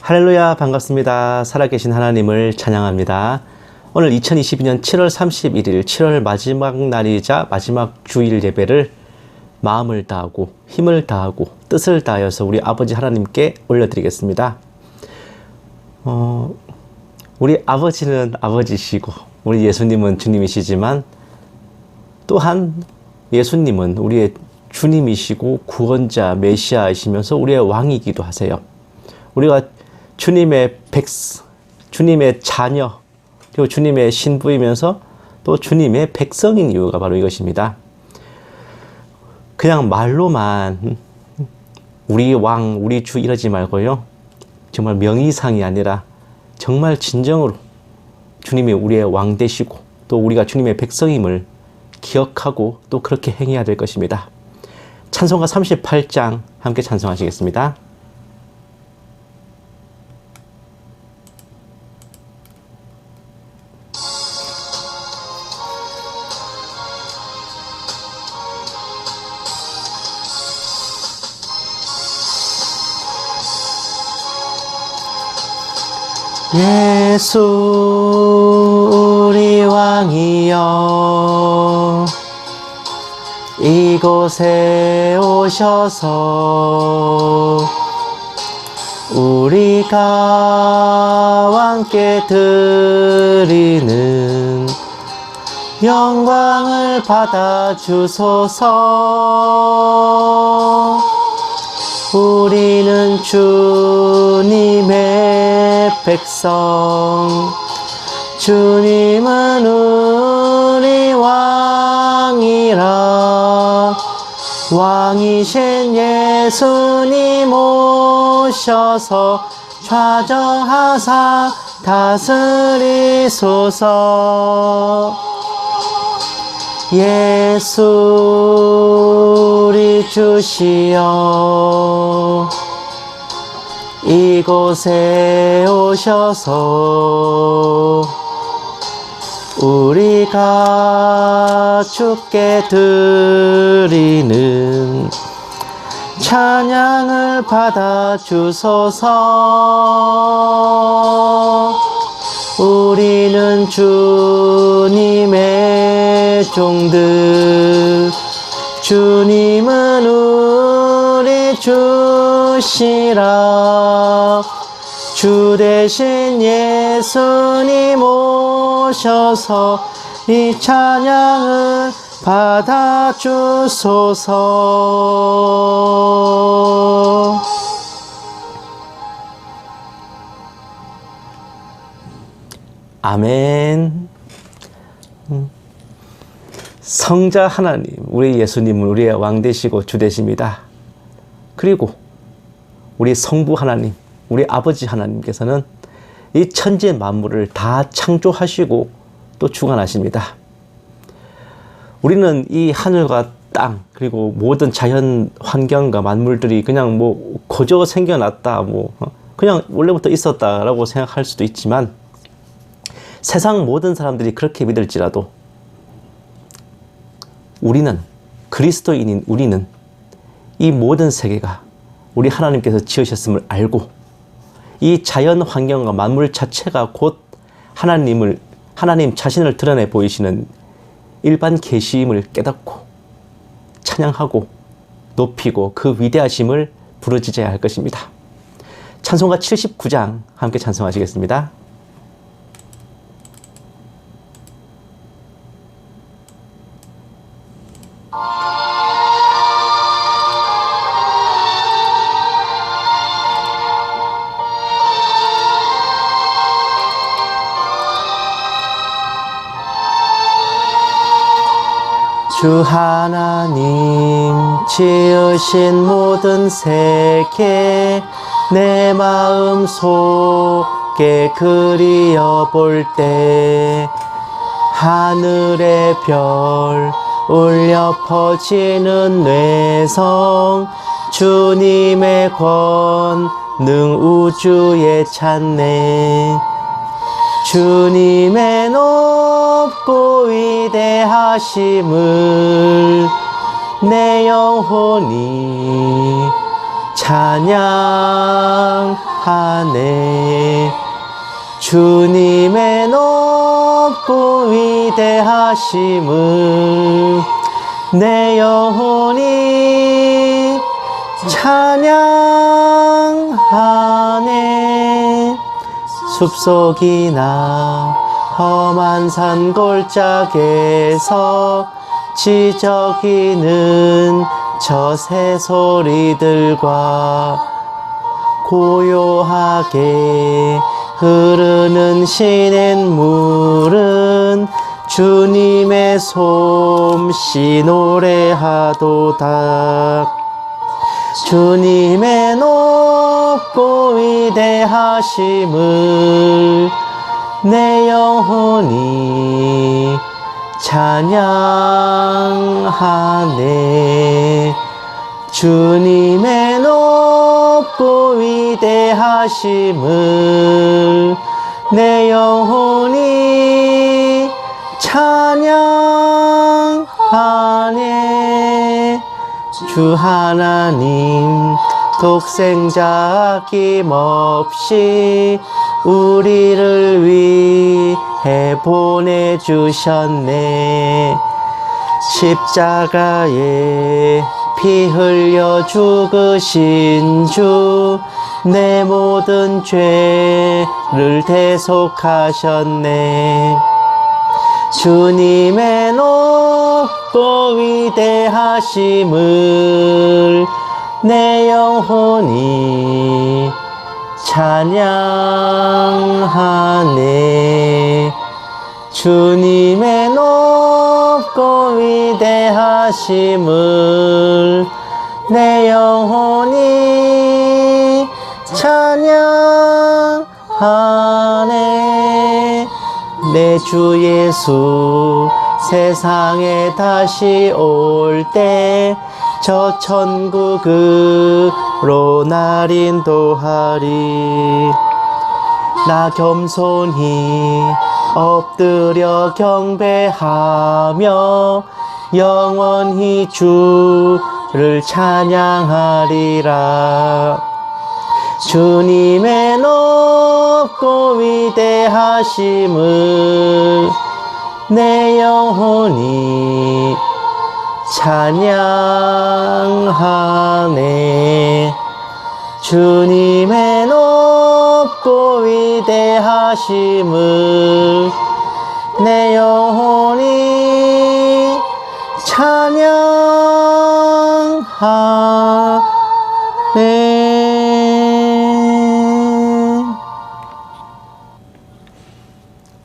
할렐루야, 반갑습니다. 살아계신 하나님을 찬양합니다. 오늘 2022년 7월 31일 7월 마지막 날이자 마지막 주일 예배를 마음을 다하고 힘을 다하고 뜻을 다하여서 우리 아버지 하나님께 올려드리겠습니다. 우리 아버지는 아버지시고 우리 예수님은 주님이시지만 또한 예수님은 우리의 주님이시고 구원자 메시아이시면서 우리의 왕이기도 하세요. 우리가 주님의 주님의 자녀, 그리고 주님의 신부이면서 또 주님의 백성인 이유가 바로 이것입니다. 그냥 말로만 우리 왕, 우리 주 이러지 말고요. 정말 명의상이 아니라 정말 진정으로 주님이 우리의 왕 되시고 또 우리가 주님의 백성임을 기억하고 또 그렇게 행해야 될 것입니다. 찬송가 38장 함께 찬송하시겠습니다. 예수 우리 왕이여 이곳에 오셔서 우리가 왕께 드리는 영광을 받아 주소서. 우리는 주님의 백성, 주님은 우리 왕이라. 왕이신 예수님 오셔서 좌정하사 다스리소서. 예수 우리 주시여 이곳에 오셔서 우리가 주께 드리는 찬양을 받아 주소서. 우리는 주님의 종들, 주님은 우리 주시라. 주 대신 예수님 오셔서 이 찬양을 받아 주소서. 아멘. 성자 하나님, 우리 예수님은 우리의 왕 되시고 주 되십니다. 그리고 우리 성부 하나님, 우리 아버지 하나님께서는 이 천지 만물을 다 창조하시고 또 주관하십니다. 우리는 이 하늘과 땅, 그리고 모든 자연 환경과 만물들이 그냥 거저 생겨났다, 그냥 원래부터 있었다라고 생각할 수도 있지만, 세상 모든 사람들이 그렇게 믿을지라도 우리는, 그리스도인인 우리는 이 모든 세계가 우리 하나님께서 지으셨음을 알고 이 자연 환경과 만물 자체가 곧 하나님 자신을 드러내 보이시는 일반 계시임을 깨닫고 찬양하고 높이고 그 위대하심을 부르짖어야 할 것입니다. 찬송가 79장 함께 찬송하시겠습니다. 주 하나님 지으신 모든 세계 내 마음 속에 그리어 볼 때 하늘의 별 울려 퍼지는 뇌성 주님의 권능 우주에 찬네. 주님의 높고 위대하심을 내 영혼이 찬양하네. 주님의 높고 위대하심을 내 영혼이 찬양하네. 숲속이나 험한 산골짜기에서 지저귀는 저 새소리들과 고요하게 흐르는 시냇물은 주님의 솜씨 노래하도다. 주님의 높고 위대하심을 내 영혼이 찬양하네. 주님의 높고 위대하심을 내 영혼이 찬양하네. 주 하나님 독생자 아낌없이 우리를 위해 보내주셨네. 십자가에 피 흘려 죽으신 주 내 모든 죄를 대속하셨네. 주님의 높고 위대하심을 내 영혼이 찬양하네. 주님의 높고 위대하심을 내 영혼이 찬양하네. 내 주 예수 세상에 다시 올 때 저 천국으로 날 인도하리. 나 겸손히 엎드려 경배하며 영원히 주를 찬양하리라. 주님의 높고 위대하심을 내 영혼이 찬양하네. 주님의 높고 위대하심을 내 영혼이 찬양하네.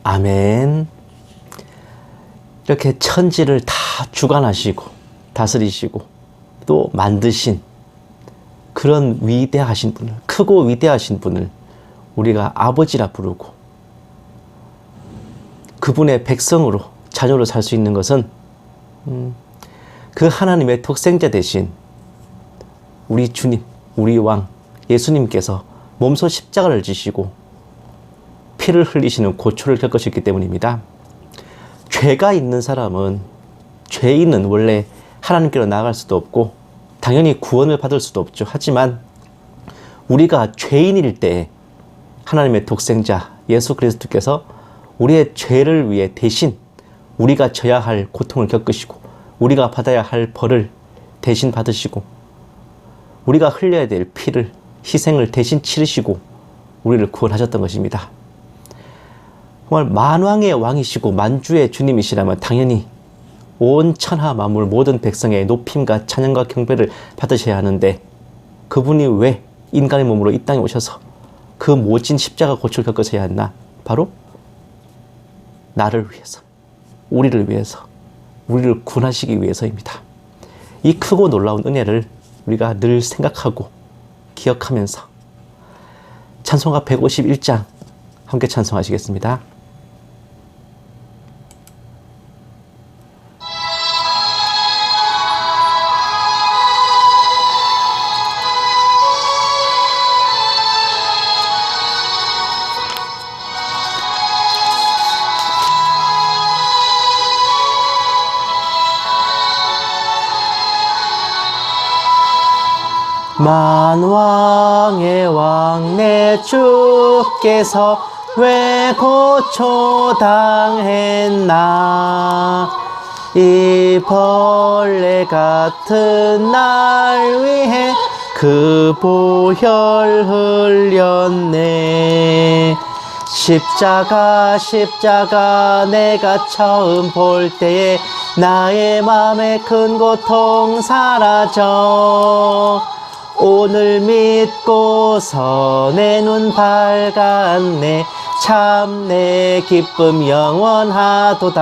아멘. 이렇게 천지를 다 주관하시고 다스리시고 또 만드신 그런 위대하신 분을, 크고 위대하신 분을 우리가 아버지라 부르고 그분의 백성으로, 자녀로 살 수 있는 것은 그 하나님의 독생자 되신 우리 주님, 우리 왕 예수님께서 몸소 십자가를 지시고 피를 흘리시는 고초를 겪으셨기 때문입니다. 죄가 있는 사람은, 죄인은 원래 하나님께로 나아갈 수도 없고 당연히 구원을 받을 수도 없죠. 하지만 우리가 죄인일 때 하나님의 독생자 예수 그리스도께서 우리의 죄를 위해 대신 우리가 져야 할 고통을 겪으시고 우리가 받아야 할 벌을 대신 받으시고 우리가 흘려야 될 피를, 희생을 대신 치르시고 우리를 구원하셨던 것입니다. 정말 만왕의 왕이시고 만주의 주님이시라면 당연히 온 천하 만물 모든 백성의 높임과 찬양과 경배를 받으셔야 하는데 그분이 왜 인간의 몸으로 이 땅에 오셔서 그 모진 십자가 고초를 겪으셔야 했나? 바로 나를 위해서, 우리를 위해서, 우리를 구원하시기 위해서입니다. 이 크고 놀라운 은혜를 우리가 늘 생각하고 기억하면서 찬송가 151장 함께 찬송하시겠습니다. 만왕의 왕 내 주께서 왜 고초당했나. 이 벌레 같은 날 위해 그 보혈 흘렸네. 십자가 내가 처음 볼 때에 나의 맘에 큰 고통 사라져. 오늘 믿고서 내 눈 밝았네. 참 내 기쁨 영원하도다.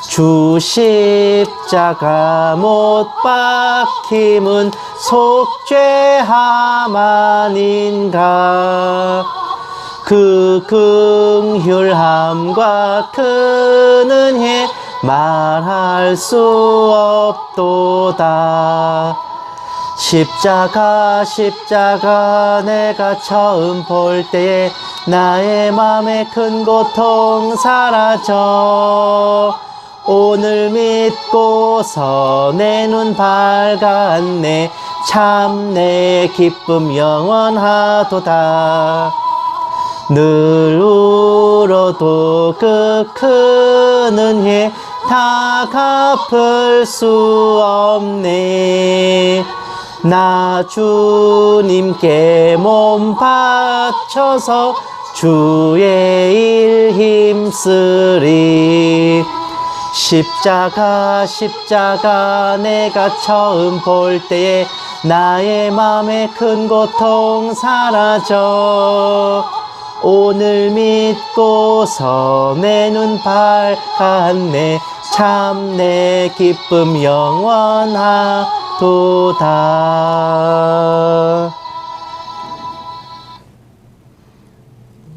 주 십자가 못 박힘은 속죄함 아닌가. 그 긍휼함과 큰 은혜 말할 수 없도다. 십자가 내가 처음 볼 때에 나의 맘에 큰 고통 사라져. 오늘 믿고서 내 눈 밝았네. 참 내 기쁨 영원하도다. 늘 울어도 그 큰 은혜 다 갚을 수 없네. 나 주님께 몸 바쳐서 주의 일 힘쓰리. 십자가 내가 처음 볼 때에 나의 맘에 큰 고통 사라져. 오늘 믿고서 내 눈 밝았네. 참 내 기쁨 영원하도다.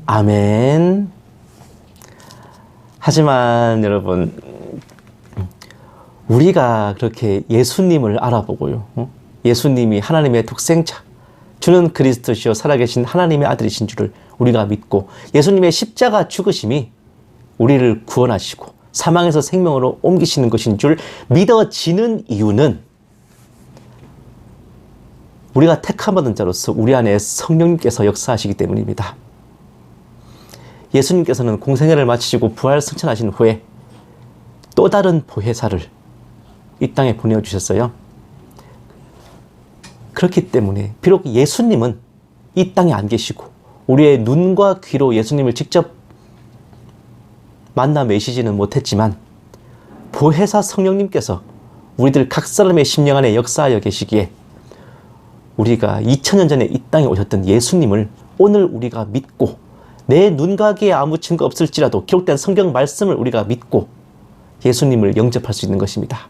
아멘. 하지만 여러분, 우리가 그렇게 예수님을 알아보고요, 예수님이 하나님의 독생자, 주는 그리스도시요 살아계신 하나님의 아들이신 줄을 우리가 믿고 예수님의 십자가 죽으심이 우리를 구원하시고 사망에서 생명으로 옮기시는 것인 줄 믿어지는 이유는 우리가 택함받은 자로서 우리 안에 성령님께서 역사하시기 때문입니다. 예수님께서는 공생애를 마치시고 부활 승천하신 후에 또 다른 보혜사를 이 땅에 보내주셨어요. 그렇기 때문에 비록 예수님은 이 땅에 안 계시고 우리의 눈과 귀로 예수님을 직접 만나 뵈시지는 못했지만 보혜사 성령님께서 우리들 각 사람의 심령 안에 역사하여 계시기에 우리가 2000년 전에 이 땅에 오셨던 예수님을 오늘 우리가 믿고 내 눈과 귀에 아무 증거 없을지라도 기록된 성경 말씀을 우리가 믿고 예수님을 영접할 수 있는 것입니다.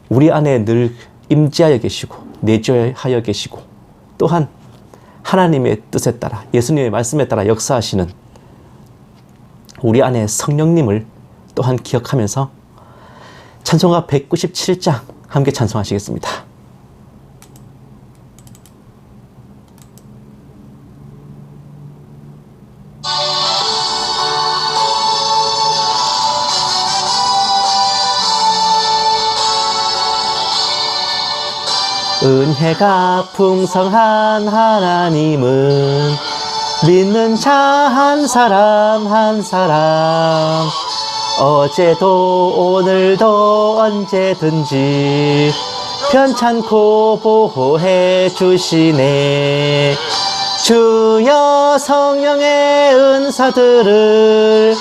우리 안에 늘 임재하여 계시고 내주하여 계시고 또한 하나님의 뜻에 따라 예수님의 말씀에 따라 역사하시는 우리 안에 성령님을 또한 기억하면서 찬송가 197장 함께 찬송하시겠습니다. 은혜가 풍성한 하나님은 믿는 자 한 사람 한 사람 어제도 오늘도 언제든지 편찮고 보호해 주시네. 주여 성령의 은사들을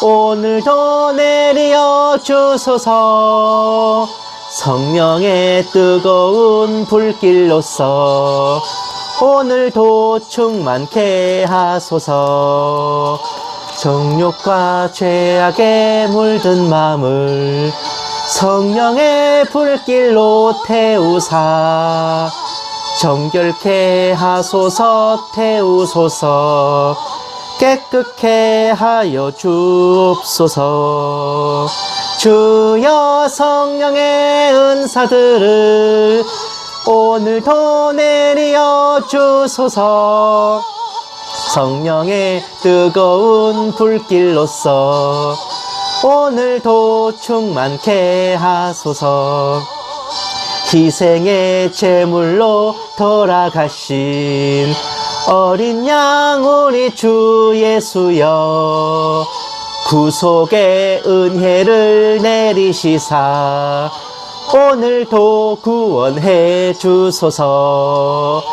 오늘도 내려 주소서. 성령의 뜨거운 불길로서 오늘도 충만케 하소서. 정욕과 죄악에 물든 마음을 성령의 불길로 태우사 정결케 하소서. 태우소서. 깨끗게 하여 주옵소서. 주여 성령의 은사들을 오늘도 내려 주소서. 성령의 뜨거운 불길로서 오늘도 충만케 하소서. 희생의 제물로 돌아가신 어린 양 우리 주 예수여, 구속의 은혜를 내리시사 오늘도 구원해 주소서.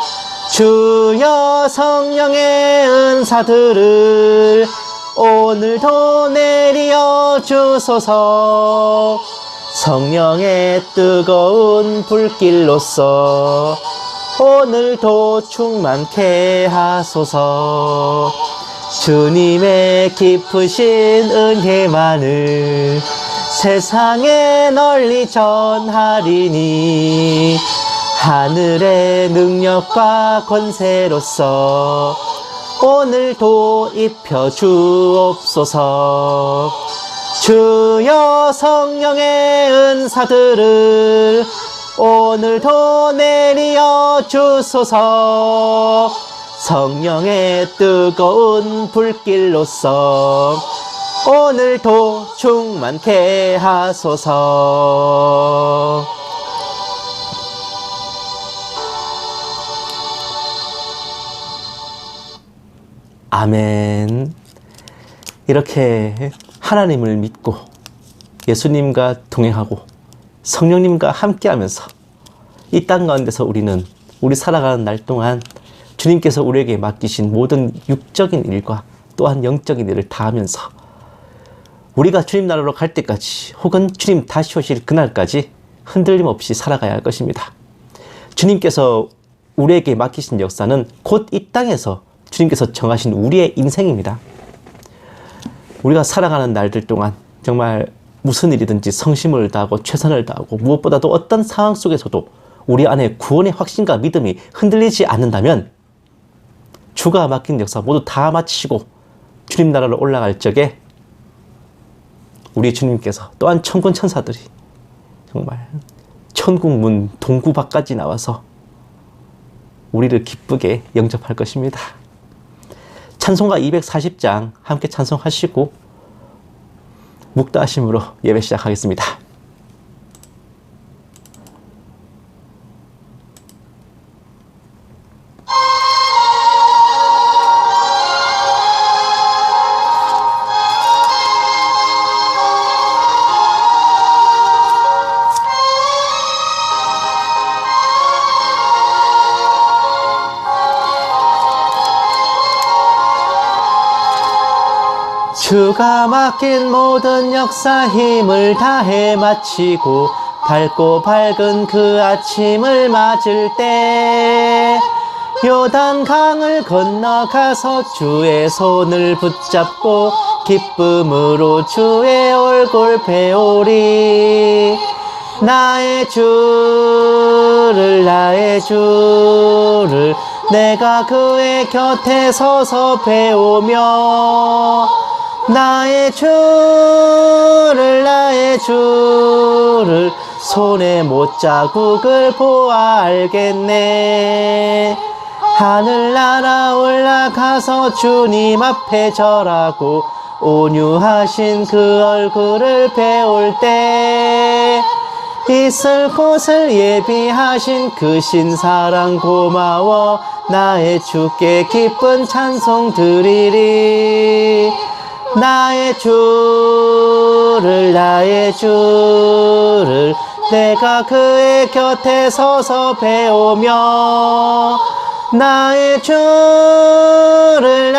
주여 성령의 은사들을 오늘도 내려 주소서. 성령의 뜨거운 불길로서 오늘도 충만케 하소서. 주님의 깊으신 은혜만을 세상에 널리 전하리니 하늘의 능력과 권세로서 오늘도 입혀 주옵소서. 주여 성령의 은사들을 오늘도 내려 주소서. 성령의 뜨거운 불길로서 오늘도 충만케 하소서. 아멘. 이렇게 하나님을 믿고 예수님과 동행하고 성령님과 함께하면서 이 땅 가운데서 우리 살아가는 날 동안 주님께서 우리에게 맡기신 모든 육적인 일과 또한 영적인 일을 다하면서 우리가 주님 나라로 갈 때까지 혹은 주님 다시 오실 그날까지 흔들림 없이 살아가야 할 것입니다. 주님께서 우리에게 맡기신 역사는 곧 이 땅에서 주님께서 정하신 우리의 인생입니다. 우리가 살아가는 날들 동안 정말 무슨 일이든지 성심을 다하고 최선을 다하고 무엇보다도 어떤 상황 속에서도 우리 안에 구원의 확신과 믿음이 흔들리지 않는다면 주가 맡긴 역사 모두 다 마치고 주님 나라로 올라갈 적에 우리 주님께서 또한 천군 천사들이 정말 천국 문 동구 밖까지 나와서 우리를 기쁘게 영접할 것입니다. 찬송가 240장 함께 찬송하시고 묵다하심으로 예배 시작하겠습니다. 주가 맡긴 모든 역사 힘을 다해 마치고 밝고 밝은 그 아침을 맞을 때 요단 강을 건너가서 주의 손을 붙잡고 기쁨으로 주의 얼굴 배우리. 나의 주를 내가 그의 곁에 서서 배우며 나의 주를 손에 못자국을 보아 알겠네. 하늘나라 올라가서 주님 앞에 절하고 온유하신 그 얼굴을 배울 때 있을 곳을 예비하신 그 신사랑 고마워 나의 주께 기쁜 찬송 드리리. 나의 주를 내가 그의 곁에 서서 배우며 나의 주를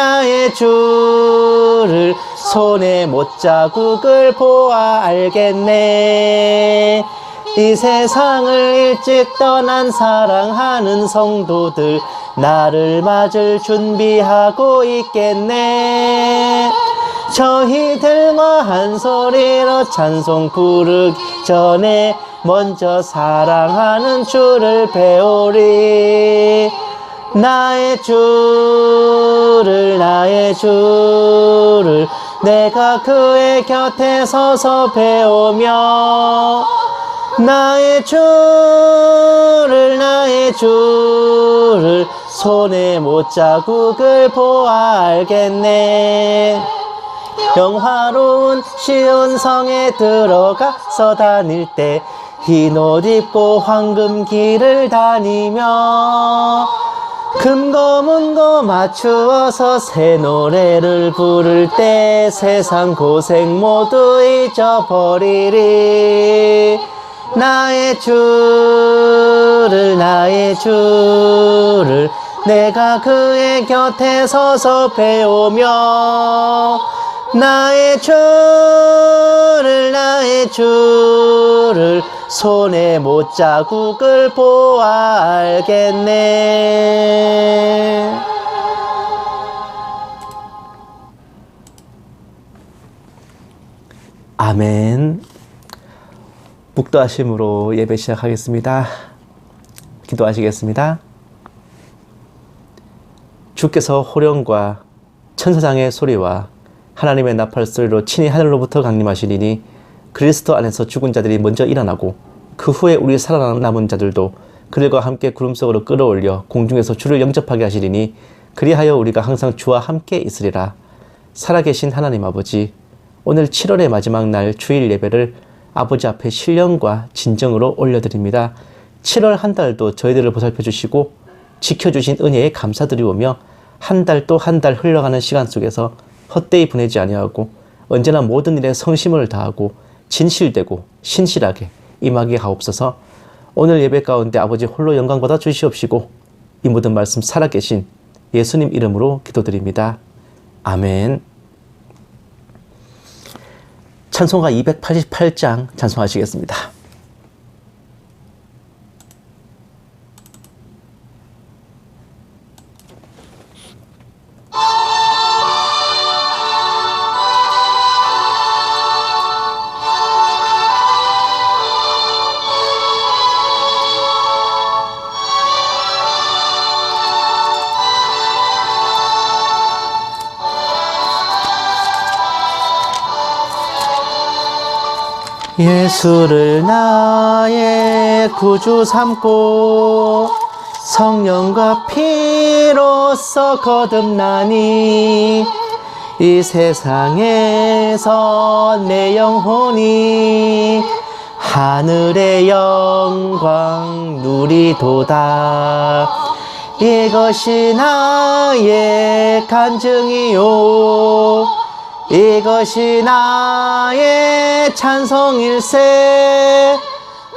손에 못자국을 보아 알겠네. 이 세상을 일찍 떠난 사랑하는 성도들 나를 맞을 준비하고 있겠네. 저희들과 한 소리로 찬송 부르기 전에 먼저 사랑하는 주를 배우리. 나의 주를 내가 그의 곁에 서서 배우며 나의 주를 손에 못자국을 보아 알겠네. 영화로운 시온성에 들어가서 다닐 때 흰 옷 입고 황금 길을 다니며 금고문고 맞추어서 새 노래를 부를 때 세상 고생 모두 잊어버리리. 나의 주를 내가 그의 곁에 서서 배우며 나의 주를 손에 못자국을 보아 알겠네. 아멘. 묵도하심으로 예배 시작하겠습니다. 기도하시겠습니다. 주께서 호령과 천사장의 소리와 하나님의 나팔 소리로 친히 하늘로부터 강림하시리니 그리스도 안에서 죽은 자들이 먼저 일어나고 그 후에 우리 살아남은 자들도 그들과 함께 구름 속으로 끌어올려 공중에서 주를 영접하게 하시리니 그리하여 우리가 항상 주와 함께 있으리라. 살아계신 하나님 아버지, 오늘 7월의 마지막 날 주일 예배를 아버지 앞에 신령과 진정으로 올려드립니다. 7월 한 달도 저희들을 보살펴 주시고 지켜주신 은혜에 감사드리오며 한 달 또 한 달 흘러가는 시간 속에서 헛되이 보내지 아니하고 언제나 모든 일에 성심을 다하고 진실되고 신실하게 임하게 하옵소서. 오늘 예배 가운데 아버지 홀로 영광 받아 주시옵시고 이 모든 말씀 살아계신 예수님 이름으로 기도드립니다. 아멘. 찬송가 288장 찬송하시겠습니다. 예수를 나의 구주 삼고 성령과 피로써 거듭나니 이 세상에서 내 영혼이 하늘의 영광 누리도다. 이것이 나의 간증이요 이것이 나의 찬송일세.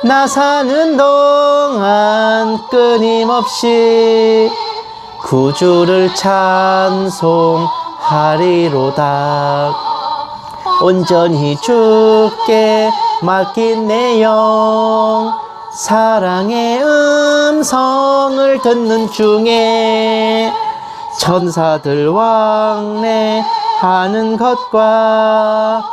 나 사는 동안 끊임없이 구주를 찬송하리로다. 온전히 주께 맡긴 내 영 사랑의 음성을 듣는 중에 천사들 왕래하는 것과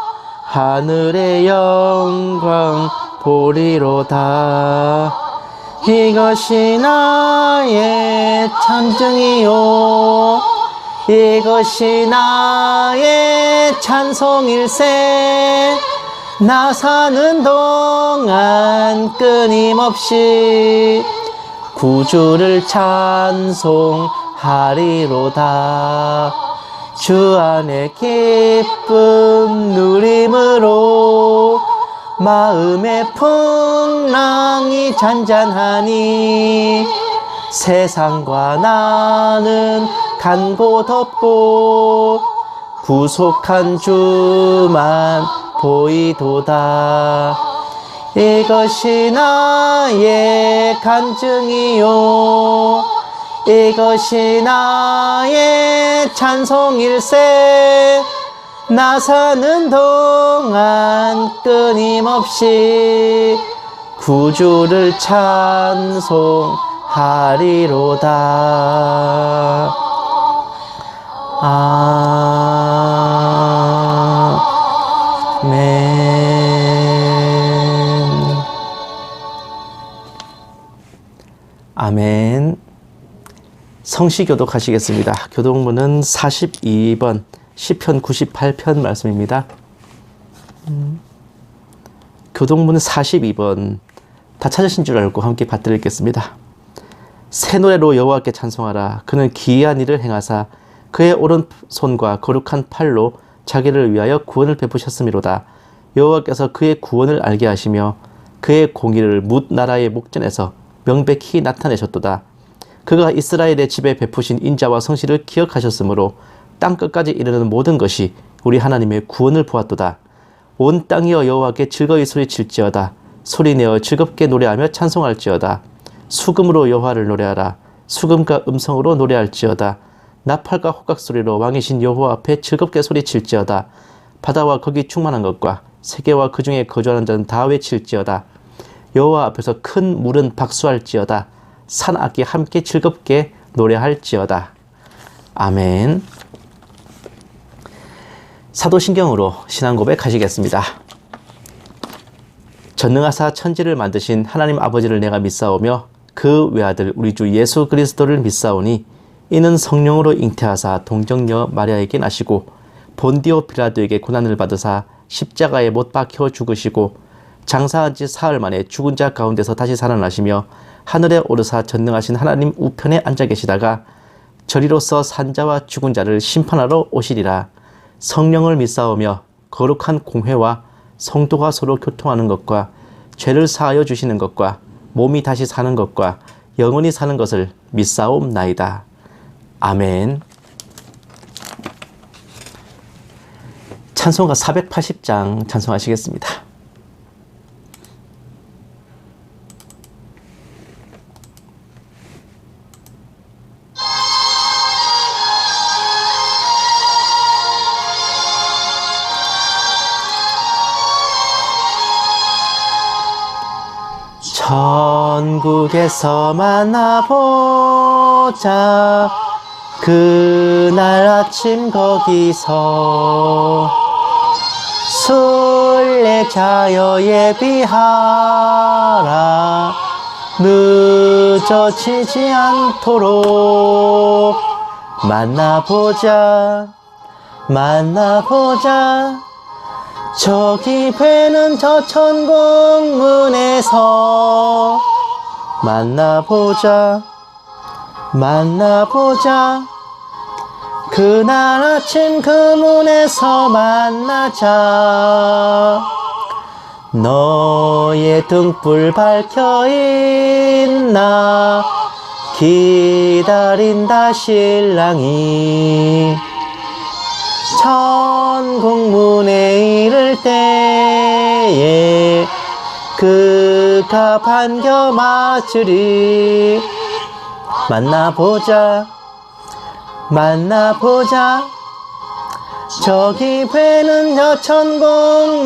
하늘의 영광 보리로다. 이것이 나의 찬증이요 이것이 나의 찬송일세. 나 사는 동안 끊임없이 구주를 찬송하리로다. 주 안에 기쁨 누림으로 마음의 풍랑이 잔잔하니 세상과 나는 간 곳 없고 구속한 주만 보이도다. 이것이 나의 간증이요 이것이 나의 찬송일세. 나 사는 동안 끊임없이 구주를 찬송하리로다. 아멘. 아멘. 성시 교독하시겠습니다. 교독문은 42번 시편 98편 말씀입니다. 교독문은 42번 다 찾으신 줄 알고 함께 받들겠습니다. 새 노래로 여호와께 찬송하라. 그는 기이한 일을 행하사 그의 오른손과 거룩한 팔로 자기를 위하여 구원을 베푸셨음이로다. 여호와께서 그의 구원을 알게 하시며 그의 공의를 뭇 나라의 목전에서 명백히 나타내셨도다. 그가 이스라엘의 집에 베푸신 인자와 성실을 기억하셨으므로 땅 끝까지 이르는 모든 것이 우리 하나님의 구원을 보았도다. 온 땅이여 여호와께 즐거이 소리칠지어다. 소리내어 즐겁게 노래하며 찬송할지어다. 수금으로 여호와를 노래하라. 수금과 음성으로 노래할지어다. 나팔과 호각 소리로 왕이신 여호와 앞에 즐겁게 소리칠지어다. 바다와 거기 충만한 것과 세계와 그 중에 거주하는 자는 다 외칠지어다. 여호와 앞에서 큰 물은 박수할지어다. 산악기 함께 즐겁게 노래할지어다. 아멘. 사도신경으로 신앙 고백하시겠습니다. 전능하사 천지를 만드신 하나님 아버지를 내가 믿사오며 그 외아들 우리 주 예수 그리스도를 믿사오니 이는 성령으로 잉태하사 동정녀 마리아에게 나시고 본디오 빌라도에게 고난을 받으사 십자가에 못 박혀 죽으시고 장사한 지 사흘 만에 죽은 자 가운데서 다시 살아나시며 하늘에 오르사 전능하신 하나님 우편에 앉아 계시다가 저리로서 산자와 죽은 자를 심판하러 오시리라. 성령을 믿사오며 거룩한 공회와 성도가 서로 교통하는 것과 죄를 사하여 주시는 것과 몸이 다시 사는 것과 영원히 사는 것을 믿사옵나이다. 아멘. 찬송가 480장 찬송하시겠습니다. 천국에서 만나보자. 그날 아침 거기서 순례자여 예비하라. 늦어지지 않도록 만나보자. 만나보자. 저기 뵈는 저 천국 문에서 만나보자. 만나보자. 그날 아침 그 문에서 만나자. 너의 등불 밝혀있나 기다린다 신랑이. 천국 문에 이를 때에 그가 반겨 맞으리. 만나보자. 만나보자. 저기 뵈는 저 천국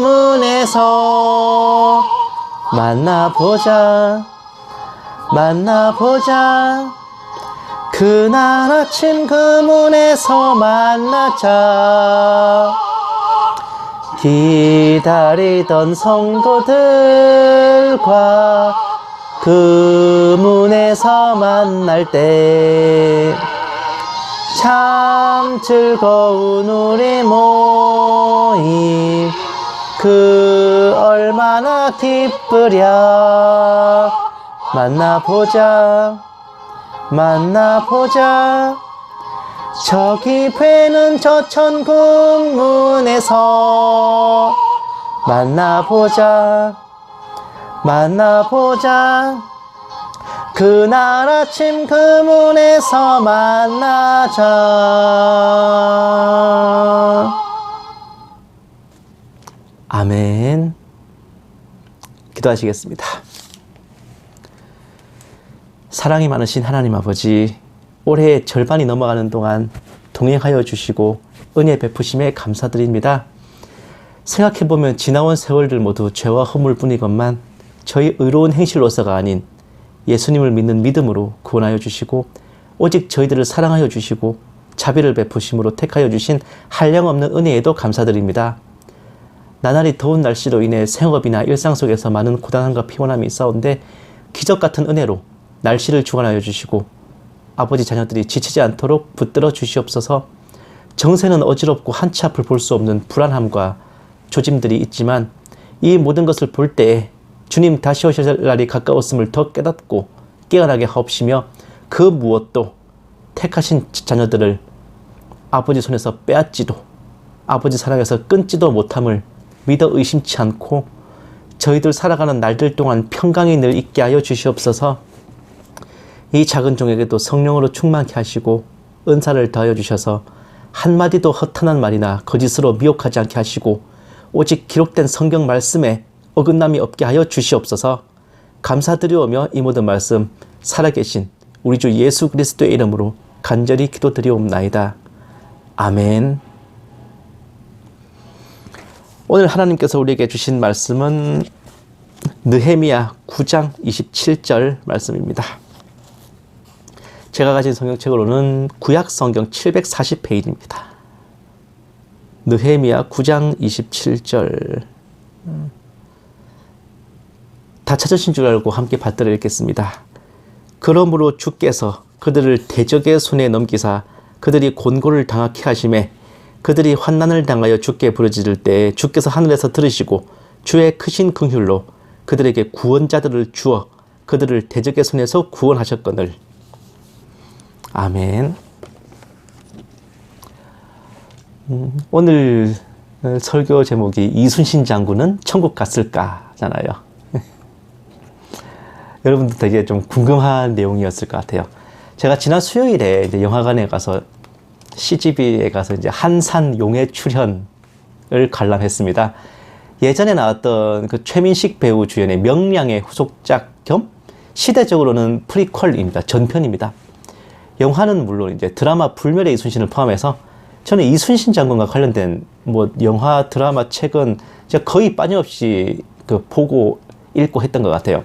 문에서 만나보자. 만나보자. 그날 아침 그 문에서 만나자. 기다리던 성도들과 그 문에서 만날 때 참 즐거운 우리 모임 그 얼마나 기쁘랴. 만나보자. 만나보자. 저기 뵈는 저 천국 문에서 만나보자. 만나보자. 그날 아침 그 문에서 만나자. 아멘. 기도하시겠습니다. 사랑이 많으신 하나님 아버지, 올해의 절반이 넘어가는 동안 동행하여 주시고 은혜 베푸심에 감사드립니다. 생각해보면 지나온 세월들 모두 죄와 허물뿐이건만 저희 의로운 행실로서가 아닌 예수님을 믿는 믿음으로 구원하여 주시고 오직 저희들을 사랑하여 주시고 자비를 베푸심으로 택하여 주신 한량없는 은혜에도 감사드립니다. 나날이 더운 날씨로 인해 생업이나 일상 속에서 많은 고단함과 피곤함이 있사온데 기적 같은 은혜로 날씨를 주관하여 주시고 아버지 자녀들이 지치지 않도록 붙들어 주시옵소서. 정세는 어지럽고 한치 앞을 볼 수 없는 불안함과 조짐들이 있지만 이 모든 것을 볼 때에 주님 다시 오실 날이 가까웠음을 더 깨닫고 깨어나게 하옵시며 그 무엇도 택하신 자녀들을 아버지 손에서 빼앗지도 아버지 사랑에서 끊지도 못함을 믿어 의심치 않고 저희들 살아가는 날들 동안 평강이 늘 있게 하여 주시옵소서. 이 작은 종에게도 성령으로 충만케 하시고 은사를 더하여 주셔서 한마디도 허탄한 말이나 거짓으로 미혹하지 않게 하시고 오직 기록된 성경 말씀에 어긋남이 없게 하여 주시옵소서. 감사드리오며 이 모든 말씀 살아계신 우리 주 예수 그리스도의 이름으로 간절히 기도드리옵나이다. 아멘. 오늘 하나님께서 우리에게 주신 말씀은 느헤미야 9장 27절 말씀입니다. 제가 가진 성경책으로는 구약 성경 740페이지입니다. 느헤미야 9장 27절. 다 찾으신 줄 알고 함께 받들어 읽겠습니다. 그러므로 주께서 그들을 대적의 손에 넘기사 그들이 곤고를 당하게 하심에 그들이 환난을 당하여 주께 부르짖을 때 주께서 하늘에서 들으시고 주의 크신 긍휼로 그들에게 구원자들을 주어 그들을 대적의 손에서 구원하셨거늘. 아멘. 오늘 설교 제목이 이순신 장군은 천국 갔을까잖아요. 여러분들 되게 좀 궁금한 내용이었을 것 같아요. 제가 지난 수요일에 이제 영화관에 가서 CGV에 가서 이제 한산 용의 출현을 관람했습니다. 예전에 나왔던 그 최민식 배우 주연의 명량의 후속작 겸 시대적으로는 프리퀄입니다. 전편입니다. 영화는 물론 이제 드라마 불멸의 이순신을 포함해서 저는 이순신 장군과 관련된 뭐 영화, 드라마, 책은 제가 거의 빠짐없이 보고 읽고 했던 것 같아요.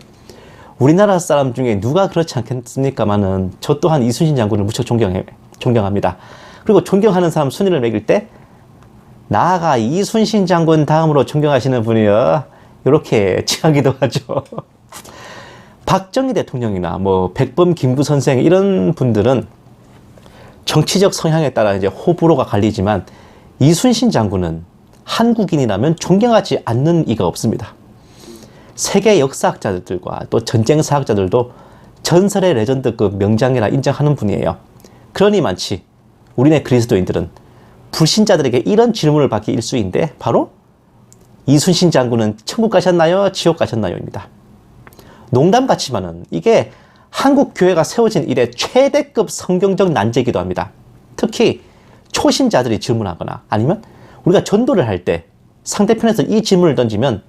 우리나라 사람 중에 누가 그렇지 않겠습니까마는 저 또한 이순신 장군을 무척 존경합니다. 그리고 존경하는 사람 순위를 매길 때 나아가 이순신 장군 다음으로 존경하시는 분이요 이렇게 칭하기도 하죠. 박정희 대통령이나 뭐 백범 김구 선생 이런 분들은 정치적 성향에 따라 이제 호불호가 갈리지만 이순신 장군은 한국인이라면 존경하지 않는 이가 없습니다. 세계 역사학자들과 또 전쟁사학자들도 전설의 레전드급 명장이라 인정하는 분이에요. 그러니 많지 우리네 그리스도인들은 불신자들에게 이런 질문을 받기 일쑤인데 바로 이순신 장군은 천국 가셨나요? 지옥 가셨나요? 입니다. 농담 같지만은 이게 한국 교회가 세워진 이래 최대급 성경적 난제이기도 합니다. 특히 초신자들이 질문하거나 아니면 우리가 전도를 할 때 상대편에서 이 질문을 던지면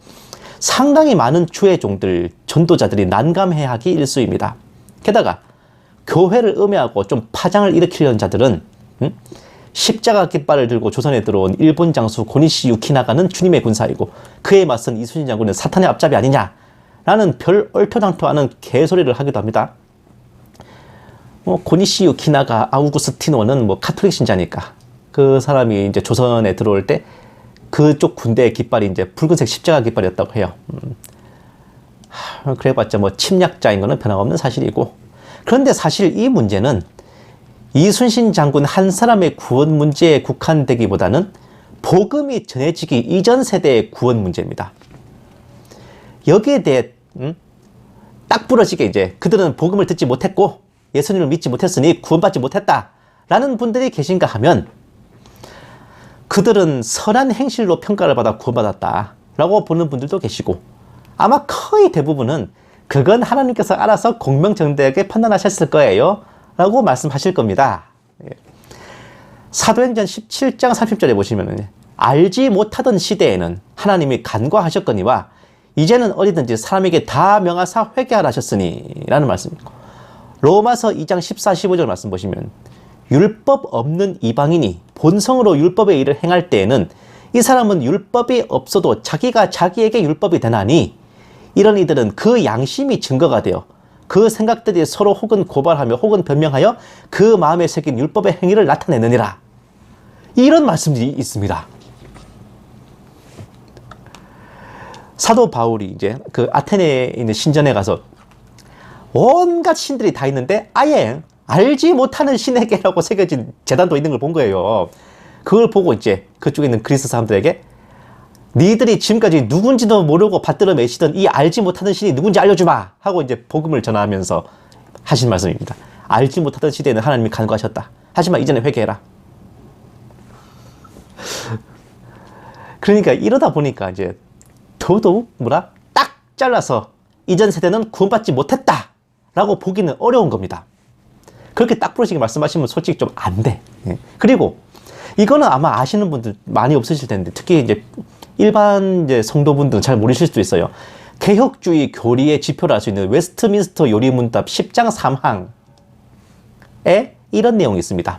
상당히 많은 주의 종들, 전도자들이 난감해하기 일쑤입니다. 게다가 교회를 음해하고 좀 파장을 일으키려는 자들은 십자가 깃발을 들고 조선에 들어온 일본 장수 고니시 유키나가는 주님의 군사이고 그에 맞선 이순신 장군은 사탄의 앞잡이 아니냐라는 별 얼토당토 않은 개소리를 하기도 합니다. 고니시 유키나가 아우구스티노는 카톨릭 신자니까 그 사람이 이제 조선에 들어올 때 그쪽 군대의 깃발이 이제 붉은색 십자가 깃발이었다고 해요. 그래봤자 침략자인 거는 변함없는 사실이고, 그런데 사실 이 문제는 이순신 장군 한 사람의 구원 문제에 국한되기보다는 복음이 전해지기 이전 세대의 구원 문제입니다. 여기에 대해 딱 부러지게 이제 그들은 복음을 듣지 못했고 예수님을 믿지 못했으니 구원받지 못했다라는 분들이 계신가 하면 그들은 선한 행실로 평가를 받아 구원받았다라고 보는 분들도 계시고, 아마 거의 대부분은 그건 하나님께서 알아서 공명정대하게 판단하셨을 거예요 라고 말씀하실 겁니다. 사도행전 17장 30절에 보시면 알지 못하던 시대에는 하나님이 간과하셨거니와 이제는 어디든지 사람에게 다 명하사 회개하라 하셨으니 라는 말씀이고, 로마서 2장 14, 15절 말씀 보시면 율법 없는 이방인이 본성으로 율법의 일을 행할 때에는 이 사람은 율법이 없어도 자기가 자기에게 율법이 되나니 이런 이들은 그 양심이 증거가 되어 그 생각들이 서로 혹은 고발하며 혹은 변명하여 그 마음에 새긴 율법의 행위를 나타내느니라. 이런 말씀이 있습니다. 사도 바울이 이제 그 아테네에 있는 신전에 가서 온갖 신들이 다 있는데 아예 알지 못하는 신에게라고 새겨진 제단도 있는 걸 본 거예요. 그걸 보고 이제 그쪽에 있는 그리스 사람들에게 니들이 지금까지 누군지도 모르고 받들어 매시던 이 알지 못하는 신이 누군지 알려주마 하고 이제 복음을 전하면서 하신 말씀입니다. 알지 못하던 시대에는 하나님이 간과하셨다. 하지만 이전에 회개해라. 그러니까 이러다 보니까 이제 더더욱 딱 잘라서 이전 세대는 구원받지 못했다라고 보기는 어려운 겁니다. 그렇게 딱 부러지게 말씀하시면 솔직히 좀 안 돼. 그리고 이거는 아마 아시는 분들 많이 없으실 텐데, 특히 이제 일반 이제 성도분들은 잘 모르실 수도 있어요. 개혁주의 교리의 지표를 알 수 있는 웨스트민스터 요리문답 10장 3항에 이런 내용이 있습니다.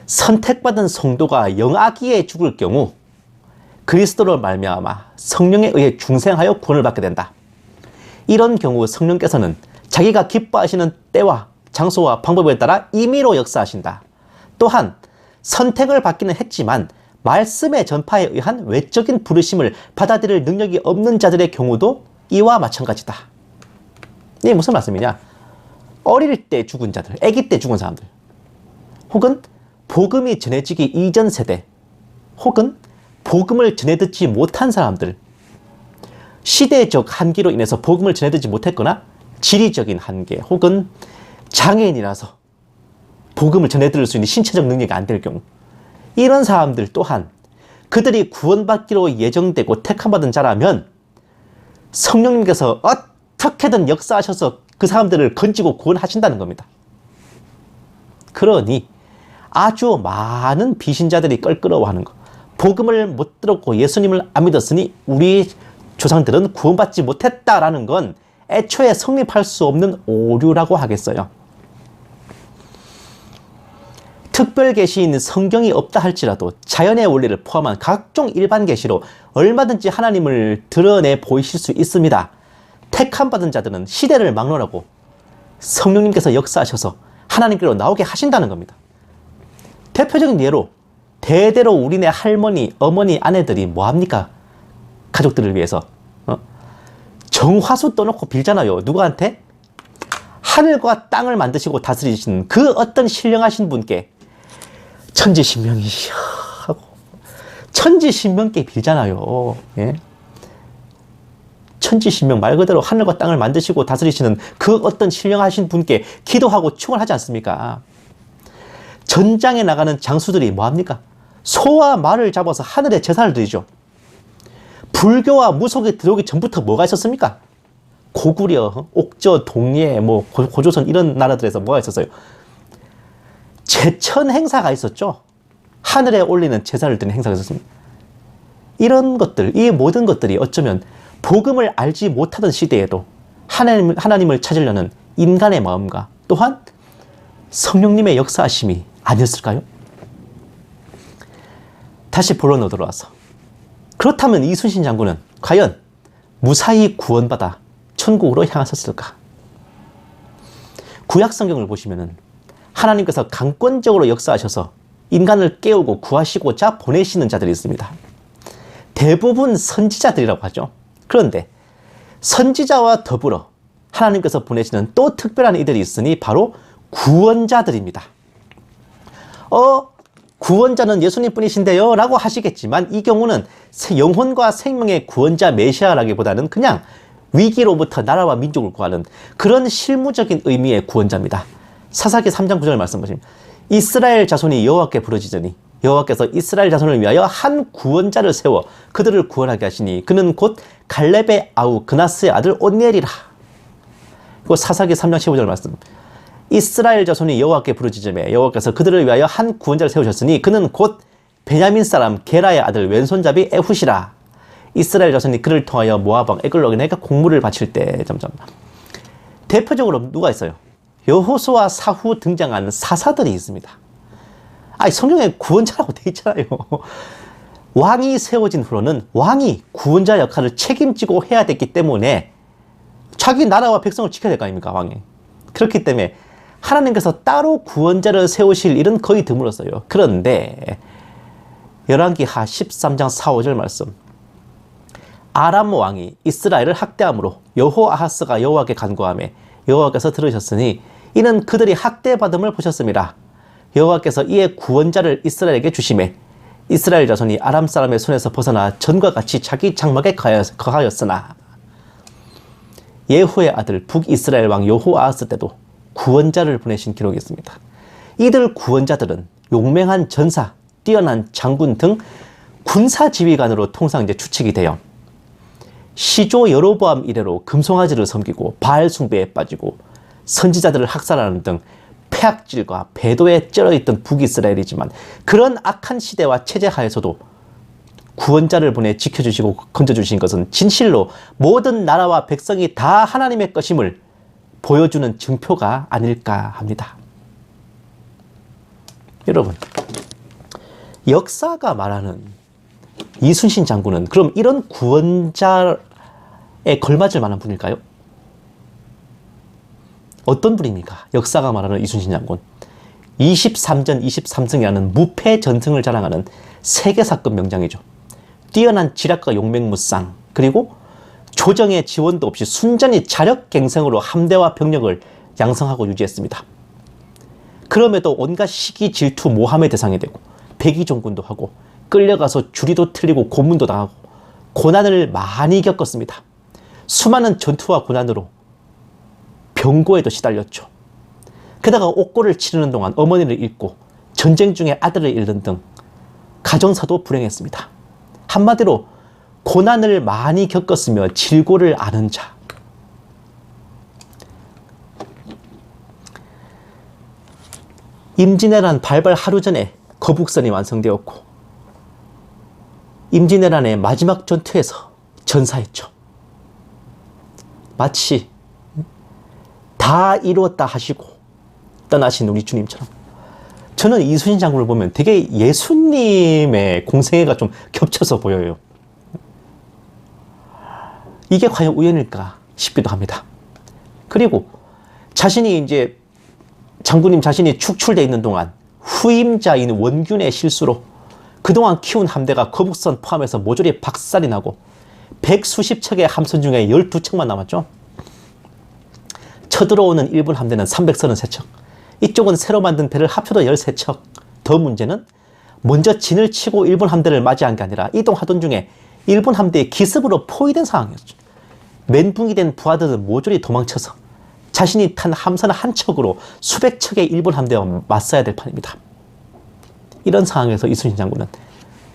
선택받은 성도가 영아기에 죽을 경우 그리스도로 말미암아 성령에 의해 중생하여 구원을 받게 된다. 이런 경우 성령께서는 자기가 기뻐하시는 때와 장소와 방법에 따라 임의로 역사하신다. 또한 선택을 받기는 했지만 말씀의 전파에 의한 외적인 부르심을 받아들일 능력이 없는 자들의 경우도 이와 마찬가지다. 이게 무슨 말씀이냐? 어릴 때 죽은 자들, 아기 때 죽은 사람들, 혹은 복음이 전해지기 이전 세대, 혹은 복음을 전해듣지 못한 사람들, 시대적 한계로 인해서 복음을 전해듣지 못했거나 지리적인 한계, 혹은 장애인이라서 복음을 전해들을 수 있는 신체적 능력이 안 될 경우, 이런 사람들 또한 그들이 구원받기로 예정되고 택함받은 자라면 성령님께서 어떻게든 역사하셔서 그 사람들을 건지고 구원하신다는 겁니다. 그러니 아주 많은 비신자들이 껄끄러워하는 것, 복음을 못 들었고 예수님을 안 믿었으니 우리 조상들은 구원받지 못했다라는 건 애초에 성립할 수 없는 오류라고 하겠어요. 특별 계시인 성경이 없다 할지라도 자연의 원리를 포함한 각종 일반 계시로 얼마든지 하나님을 드러내 보이실 수 있습니다. 택함 받은 자들은 시대를 막론하고 성령님께서 역사하셔서 하나님께로 나오게 하신다는 겁니다. 대표적인 예로 대대로 우리네 할머니, 어머니, 아내들이 뭐합니까? 가족들을 위해서 정화수 떠놓고 빌잖아요. 누구한테? 하늘과 땅을 만드시고 다스리시는 그 어떤 신령하신 분께 천지신명이시여 하고 천지신명께 빌잖아요. 예? 천지신명 말 그대로 하늘과 땅을 만드시고 다스리시는 그 어떤 신령하신 분께 기도하고 축원하지 않습니까? 전장에 나가는 장수들이 뭐합니까? 소와 말을 잡아서 하늘에 제사를 드리죠. 불교와 무속에 들어오기 전부터 뭐가 있었습니까? 고구려, 옥저, 동예, 고조선 이런 나라들에서 뭐가 있었어요? 제천 행사가 있었죠. 하늘에 올리는 제사를 드리는 행사가 있었습니다. 이런 것들, 이 모든 것들이 어쩌면 복음을 알지 못하던 시대에도 하나님을 찾으려는 인간의 마음과 또한 성령님의 역사하심이 아니었을까요? 다시 본론으로 돌아와서, 그렇다면 이순신 장군은 과연 무사히 구원받아 천국으로 향하셨을까? 구약 성경을 보시면은 하나님께서 강권적으로 역사하셔서 인간을 깨우고 구하시고자 보내시는 자들이 있습니다. 대부분 선지자들이라고 하죠. 그런데 선지자와 더불어 하나님께서 보내시는 또 특별한 이들이 있으니 바로 구원자들입니다. 구원자는 예수님 뿐이신데요 라고 하시겠지만, 이 경우는 영혼과 생명의 구원자 메시아라기보다는 그냥 위기로부터 나라와 민족을 구하는 그런 실무적인 의미의 구원자입니다. 사사기 3장 9절 말씀하십니다. 이스라엘 자손이 여호와께 부르짖으니 여호와께서 이스라엘 자손을 위하여 한 구원자를 세워 그들을 구원하게 하시니 그는 곧 갈렙의 아우 그나스의 아들 온니엘이라. 그리고 사사기 3장 15절 말씀. 이스라엘 자손이 여호와께 부르짖으며 여호와께서 그들을 위하여 한 구원자를 세우셨으니 그는 곧 베냐민 사람 게라의 아들 왼손잡이 에훗이라. 이스라엘 자손이 그를 통하여 모압 왕 에글론에게 공물을 바칠 때 대표적으로 누가 있어요? 여호수아 사후 등장한 사사들이 있습니다. 성경에 구원자라고 돼 있잖아요. 왕이 세워진 후로는 왕이 구원자 역할을 책임지고 해야 됐기 때문에 자기 나라와 백성을 지켜야 될 거 아닙니까, 왕이. 그렇기 때문에 하나님께서 따로 구원자를 세우실 일은 거의 드물었어요. 그런데 열왕기하 13장 4, 5절 말씀. 아람 왕이 이스라엘을 학대함으로 여호아하스가 여호와께 간구하며 여호와께서 들으셨으니 이는 그들이 학대받음을 보셨습니다. 여호와께서 이에 구원자를 이스라엘에게 주시매 이스라엘 자손이 아람 사람의 손에서 벗어나 전과 같이 자기 장막에 거하였으나, 예후의 아들 북이스라엘 왕 여호아하스 때도 구원자를 보내신 기록이 있습니다. 이들 구원자들은 용맹한 전사, 뛰어난 장군 등 군사 지휘관으로 통상 추측이 돼요. 시조 여로보암 이래로 금송아지를 섬기고 바알 숭배에 빠지고 선지자들을 학살하는 등 폐악질과 배도에 쩔어있던 북이스라엘이지만 그런 악한 시대와 체제 하에서도 구원자를 보내 지켜주시고 건져주신 것은 진실로 모든 나라와 백성이 다 하나님의 것임을 보여주는 증표가 아닐까 합니다. 여러분, 역사가 말하는 이순신 장군은 그럼 이런 구원자에 걸맞을 만한 분일까요? 어떤 분입니까? 역사가 말하는 이순신 장군. 23전 23승이라는 무패 전승을 자랑하는 세계사건 명장이죠. 뛰어난 지략과 용맹무쌍, 그리고 조정의 지원도 없이 순전히 자력갱생으로 함대와 병력을 양성하고 유지했습니다. 그럼에도 온갖 시기, 질투, 모함의 대상이 되고 백의종군도 하고 끌려가서 주리도 틀리고 고문도 당하고 고난을 많이 겪었습니다. 수많은 전투와 고난으로 병고에도 시달렸죠. 게다가 옥고를 치르는 동안 어머니를 잃고 전쟁 중에 아들을 잃는 등 가정사도 불행했습니다. 한마디로 고난을 많이 겪었으며 질고를 아는 자. 임진왜란 발발 하루 전에 거북선이 완성되었고 임진왜란의 마지막 전투에서 전사했죠. 마치 다 이루었다 하시고 떠나신 우리 주님처럼. 저는 이순신 장군을 보면 되게 예수님의 공생애가 좀 겹쳐서 보여요. 이게 과연 우연일까 싶기도 합니다. 그리고 자신이 이제 장군님 자신이 축출되어 있는 동안 후임자인 원균의 실수로 그동안 키운 함대가 거북선 포함해서 모조리 박살이 나고 100수십 척의 함선 중에 12척만 남았죠. 쳐들어오는 일본 함대는 333척. 이쪽은 새로 만든 배를 합쳐도 13척. 더 문제는 먼저 진을 치고 일본 함대를 맞이한 게 아니라 이동하던 중에 일본 함대의 기습으로 포위된 상황이었죠. 멘붕이 된 부하들은 모조리 도망쳐서 자신이 탄 함선 한 척으로 수백 척의 일본 함대와 맞서야 될 판입니다. 이런 상황에서 이순신 장군은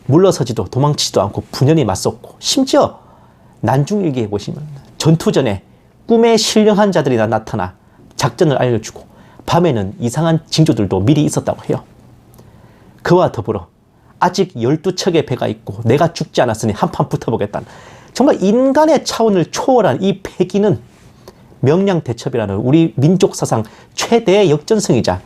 물러서지도 도망치지도 않고 분연히 맞섰고, 심지어 난중일기에 보시면 전투 전에 꿈에 신령한 자들이 나타나 작전을 알려주고 밤에는 이상한 징조들도 미리 있었다고 해요. 그와 더불어 아직 12척의 배가 있고 내가 죽지 않았으니 한판 붙어보겠다는 정말 인간의 차원을 초월한 이 패기는 명량대첩이라는 우리 민족 사상 최대의 역전승이자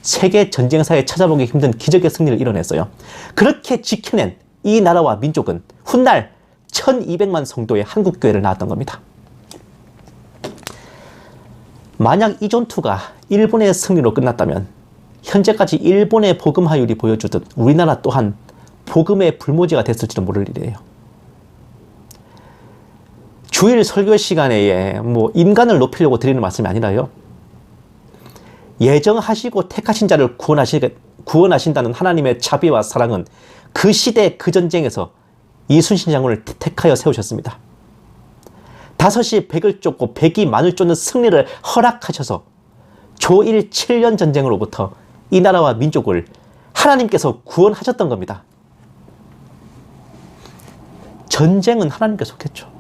세계 전쟁사에 찾아보기 힘든 기적의 승리를 이뤄냈어요. 그렇게 지켜낸 이 나라와 민족은 훗날 1200만 성도의 한국교회를 낳았던 겁니다. 만약 이 전투가 일본의 승리로 끝났다면 현재까지 일본의 복음화율이 보여주듯 우리나라 또한 복음의 불모지가 됐을지도 모를 일이에요. 주일 설교 시간에 인간을 높이려고 드리는 말씀이 아니라요, 예정하시고 택하신 자를 구원하신다는 하나님의 자비와 사랑은 그 시대 그 전쟁에서 이순신 장군을 택하여 세우셨습니다. 5이 100을 쫓고 100이 만을 쫓는 승리를 허락하셔서 조일 7년 전쟁으로부터 이 나라와 민족을 하나님께서 구원하셨던 겁니다. 전쟁은 하나님께 속했죠.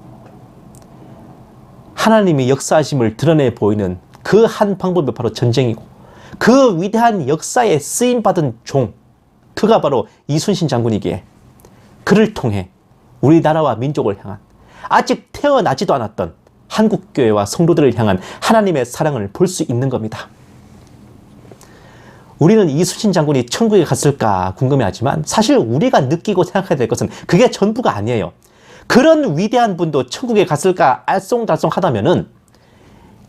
하나님이 역사하심을 드러내 보이는 그 한 방법이 바로 전쟁이고, 그 위대한 역사에 쓰임받은 종, 그가 바로 이순신 장군이기에 그를 통해 우리나라와 민족을 향한, 아직 태어나지도 않았던 한국교회와 성도들을 향한 하나님의 사랑을 볼 수 있는 겁니다. 우리는 이순신 장군이 천국에 갔을까 궁금해하지만 사실 우리가 느끼고 생각해야 될 것은 그게 전부가 아니에요. 그런 위대한 분도 천국에 갔을까 알쏭달쏭하다면은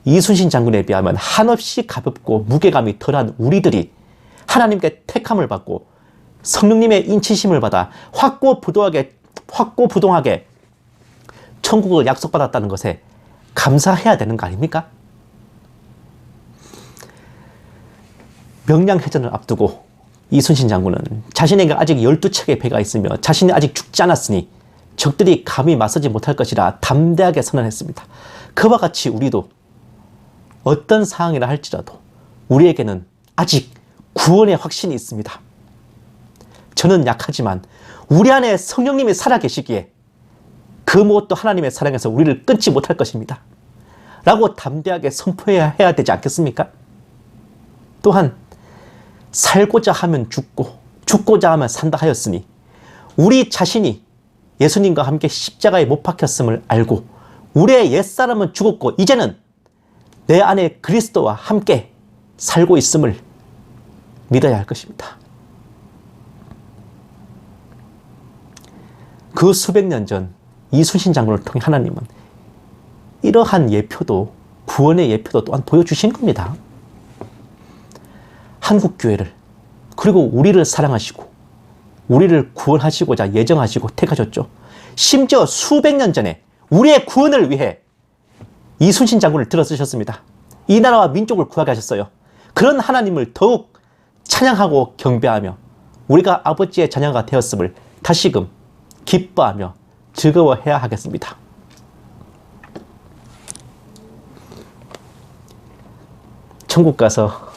이순신 장군에 비하면 한없이 가볍고 무게감이 덜한 우리들이 하나님께 택함을 받고 성령님의 인치심을 받아 확고부동하게 천국을 약속받았다는 것에 감사해야 되는 거 아닙니까? 명량해전을 앞두고 이순신 장군은 자신에게 아직 12척의 배가 있으며 자신이 아직 죽지 않았으니 적들이 감히 맞서지 못할 것이라 담대하게 선언했습니다. 그와 같이 우리도 어떤 상황이라 할지라도 우리에게는 아직 구원의 확신이 있습니다. 저는 약하지만 우리 안에 성령님이 살아계시기에 그 무엇도 하나님의 사랑에서 우리를 끊지 못할 것입니다. 라고 담대하게 선포해야 되지 않겠습니까? 또한 살고자 하면 죽고 죽고자 하면 산다 하였으니 우리 자신이 예수님과 함께 십자가에 못 박혔음을 알고 우리의 옛사람은 죽었고 이제는 내 안에 그리스도와 함께 살고 있음을 믿어야 할 것입니다. 그 수백 년 전 이순신 장군을 통해 하나님은 이러한 예표도, 구원의 예표도 또한 보여주신 겁니다. 한국교회를, 그리고 우리를 사랑하시고 우리를 구원하시고자 예정하시고 택하셨죠. 심지어 수백 년 전에 우리의 구원을 위해 이순신 장군을 들어 쓰셨습니다. 이 나라와 민족을 구하게 하셨어요. 그런 하나님을 더욱 찬양하고 경배하며 우리가 아버지의 자녀가 되었음을 다시금 기뻐하며 즐거워해야 하겠습니다. 천국 가서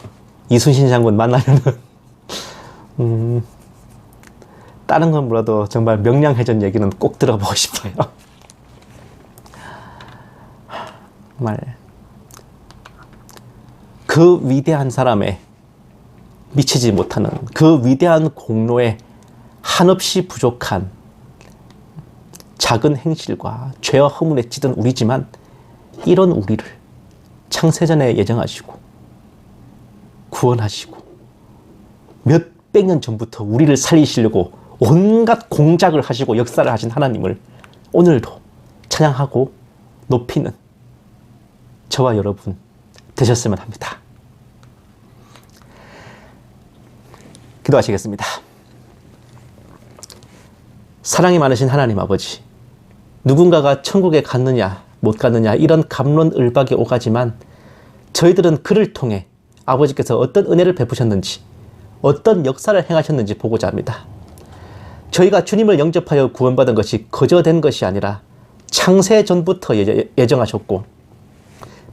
이순신 장군 만나면은 다른 건 몰라도 정말 명량해전 얘기는 꼭 들어보고 싶어요. 정말 그 위대한 사람의 미치지 못하는 그 위대한 공로에 한없이 부족한 작은 행실과 죄와 허물에 찌든 우리지만 이런 우리를 창세전에 예정하시고 구원하시고 몇백 년 전부터 우리를 살리시려고 온갖 공작을 하시고 역사를 하신 하나님을 오늘도 찬양하고 높이는 저와 여러분 되셨으면 합니다. 기도하시겠습니다. 사랑이 많으신 하나님 아버지, 누군가가 천국에 갔느냐 못 갔느냐 이런 갑론을박이 오가지만 저희들은 그를 통해 아버지께서 어떤 은혜를 베푸셨는지 어떤 역사를 행하셨는지 보고자 합니다. 저희가 주님을 영접하여 구원받은 것이 거저된 것이 아니라 창세 전부터 예정하셨고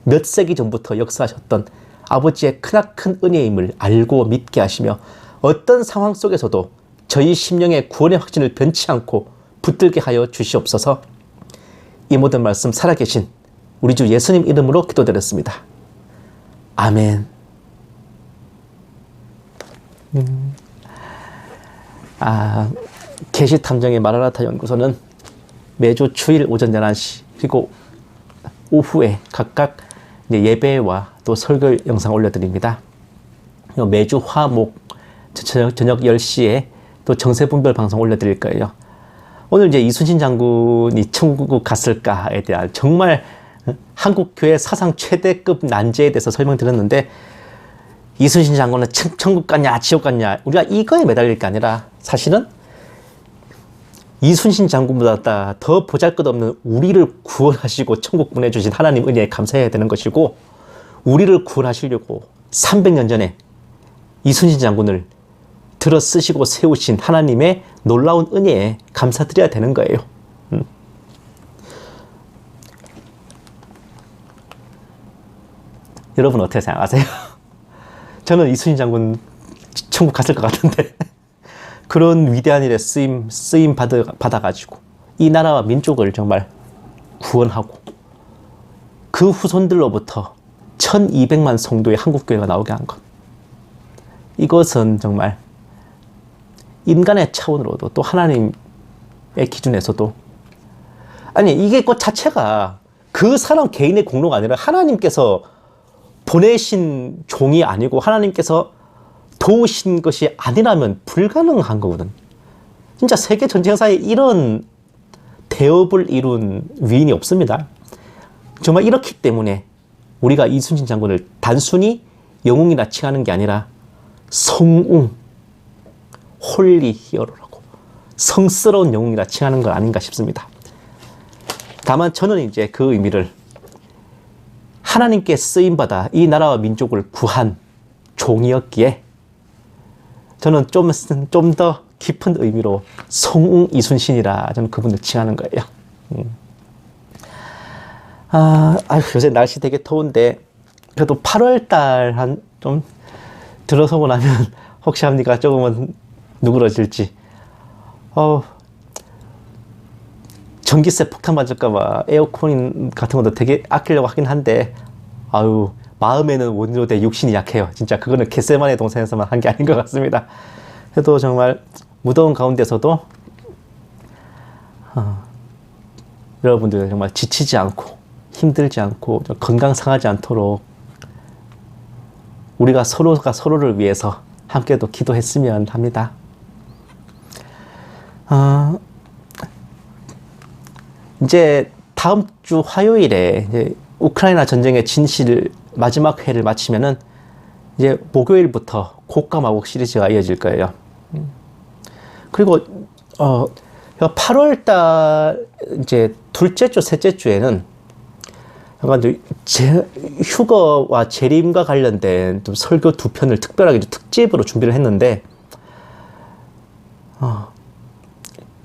몇 세기 전부터 역사하셨던 아버지의 크나큰 은혜임을 알고 믿게 하시며 어떤 상황 속에서도 저희 심령의 구원의 확신을 변치 않고 붙들게 하여 주시옵소서. 이 모든 말씀 살아계신 우리 주 예수님 이름으로 기도드렸습니다. 아멘. 계시탐정의 마라나타 연구소는 매주 주일 오전 11시 그리고 오후에 각각 예배와 또 설교 영상 올려드립니다. 매주 화, 목 저녁 10시에 또 정세분별 방송 올려드릴 거예요. 오늘 이제 이순신 장군이 천국 갔을까에 대한 정말 한국교회 사상 최대급 난제에 대해서 설명드렸는데 이순신 장군은 천국 갔냐 지옥 갔냐 우리가 이거에 매달릴 게 아니라 사실은 이순신 장군보다 더 보잘것없는 우리를 구원하시고 천국 보내주신 하나님 은혜에 감사해야 되는 것이고 우리를 구원하시려고 300년 전에 이순신 장군을 들어 쓰시고 세우신 하나님의 놀라운 은혜에 감사드려야 되는 거예요. 여러분 어떻게 생각하세요? 저는 이순신 장군 천국 갔을 것 같은데 그런 위대한 일에 쓰임 받아가지고 이 나라와 민족을 정말 구원하고 그 후손들로부터 1200만 성도의 한국교회가 나오게 한 것, 이것은 정말 인간의 차원으로도 또 하나님의 기준에서도 아니 이게 것 자체가 그 사람 개인의 공로가 아니라 하나님께서 보내신 종이 아니고 하나님께서 도우신 것이 아니라면 불가능한 거거든. 진짜 세계 전쟁사에 이런 대업을 이룬 위인이 없습니다. 정말 이렇기 때문에 우리가 이순신 장군을 단순히 영웅이라 칭하는 게 아니라 성웅, 홀리 히어로라고 성스러운 영웅이라 칭하는 건 아닌가 싶습니다. 다만 저는 이제 그 의미를 하나님께 쓰임받아 이 나라와 민족을 구한 종이었기에 저는 좀 더 깊은 의미로 성웅 이순신이라 저는 그분을 칭하는 거예요. 요새 날씨 되게 더운데 그래도 8월달 한 좀 들어서고 나면 혹시 합니까? 조금은 누그러질지. 전기세 폭탄 맞을까봐 에어컨 같은 것도 되게 아끼려고 하긴 한데, 아유, 마음에는 온도대 육신이 약해요. 진짜 그거는 겟세마네 동산에서만 한 게 아닌 것 같습니다. 그래도 정말 무더운 가운데서도 여러분들 정말 지치지 않고 힘들지 않고 건강 상하지 않도록 우리가 서로가 서로를 위해서 함께도 기도했으면 합니다. 이제 다음 주 화요일에 이제 우크라이나 전쟁의 진실 마지막 회를 마치면은 이제 목요일부터 곡감마곡 시리즈가 이어질 거예요. 그리고 8월달 이제 둘째 주, 셋째 주에는 약간 휴거와 재림과 관련된 좀 설교 2편을 특별하게 특집으로 준비를 했는데,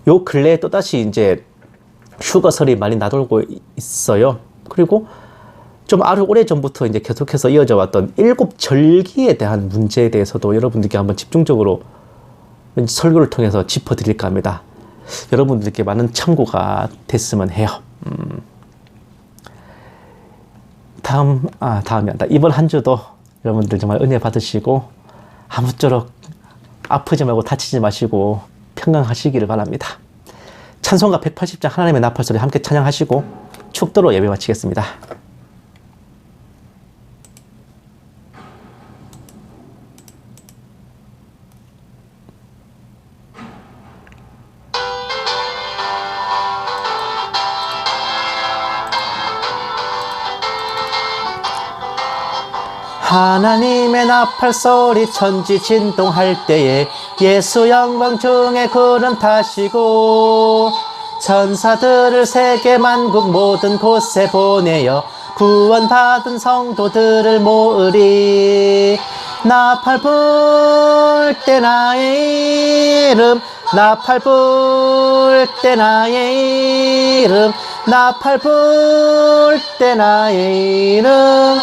요 근래에 또다시 이제 휴거설이 많이 나돌고 있어요. 그리고 좀 아주 오래 전부터 이제 계속해서 이어져 왔던 7절기에 대한 문제에 대해서도 여러분들께 한번 집중적으로 설교를 통해서 짚어드릴까 합니다. 여러분들께 많은 참고가 됐으면 해요. 다음이 아니다. 이번 한 주도 여러분들 정말 은혜 받으시고 아무쪼록 아프지 말고 다치지 마시고 평강하시기를 바랍니다. 찬송가 180장 하나님의 나팔소리 함께 찬양하시고 축도로 예배 마치겠습니다. 하나님의 나팔소리 천지 진동할 때에 예수 영광 중에 구름 타시고 천사들을 세계 만국 모든 곳에 보내어 구원받은 성도들을 모으리. 나팔 불 때 나의 이름, 나팔 불 때 나의 이름, 나팔 불 때 나의 이름,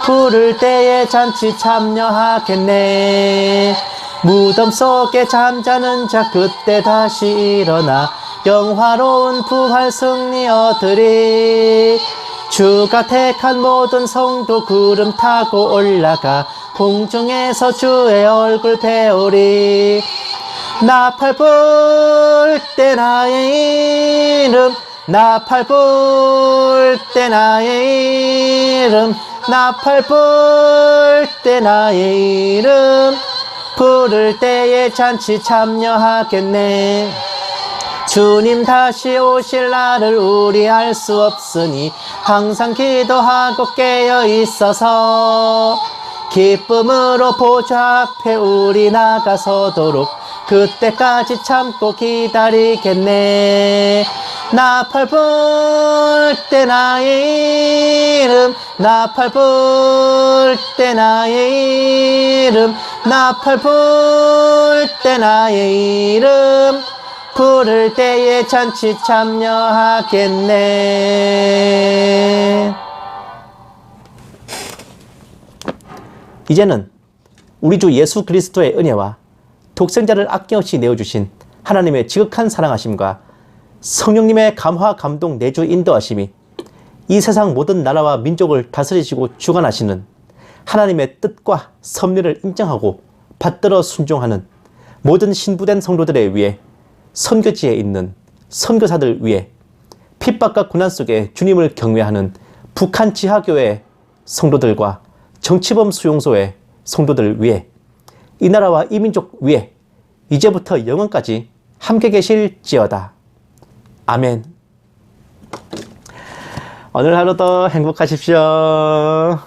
부를 때에 잔치 참여하겠네. 무덤 속에 잠자는 자 그때 다시 일어나 영화로운 부활 승리 얻으리. 주가 택한 모든 성도 구름 타고 올라가 공중에서 주의 얼굴 배우리. 나팔 불 때 나의 이름, 나팔 불 때 나의 이름, 나팔 불 때 나의 이름, 부를 때에 잔치 참여하겠네. 주님 다시 오실 날을 우리 알 수 없으니 항상 기도하고 깨어 있어서 기쁨으로 보좌 앞에 우리 나가서도록 그때까지 참고 기다리겠네. 나팔 불 때 나의 이름, 나팔 불 때 나의 이름, 나팔 불 때 나의 이름, 부를 때에 잔치 참여하겠네. 이제는 우리 주 예수 그리스도의 은혜와 독생자를 아낌없이 내어주신 하나님의 지극한 사랑하심과 성령님의 감화 감동 내주 인도하심이 이 세상 모든 나라와 민족을 다스리시고 주관하시는 하나님의 뜻과 섭리를 인정하고 받들어 순종하는 모든 신부된 성도들에 위해 선교지에 있는 선교사들 위해 핍박과 고난 속에 주님을 경외하는 북한 지하교회 성도들과 정치범 수용소의 성도들 위해 이 나라와 이 민족 위해 이제부터 영원까지 함께 계실지어다. 아멘. 오늘 하루도 행복하십시오.